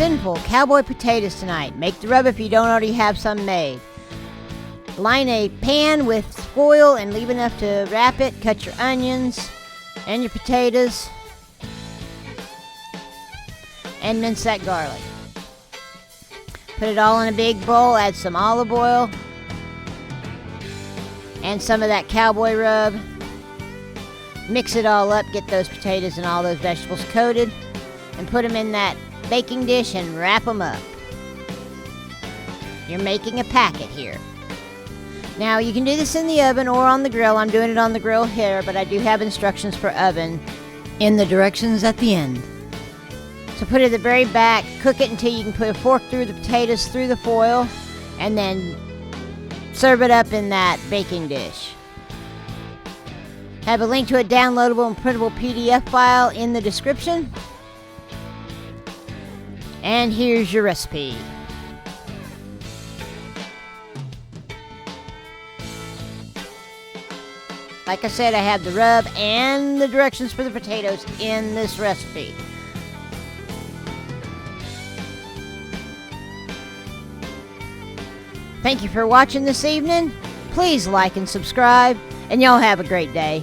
Cynful cowboy potatoes tonight. Make the rub if you don't already have some made. Line a pan with foil and leave enough to wrap it. Cut your onions and your potatoes. And mince that garlic. Put it all in a big bowl. Add some olive oil. And some of that cowboy rub. Mix it all up. Get those potatoes and all those vegetables coated. And put them in that baking dish and wrap them up. You're making a packet here. Now you can do this in the oven or on the grill. I'm doing it on the grill here, but I do have instructions for oven in the directions at the end. So put it at the very back, cook it until you can put a fork through the potatoes through the foil, and then serve it up in that baking dish. Have a link to a downloadable and printable PDF file in the description. And here's your recipe. Like I said, I have the rub and the directions for the potatoes in this recipe. Thank you for watching this evening. Please like and subscribe, and y'all have a great day.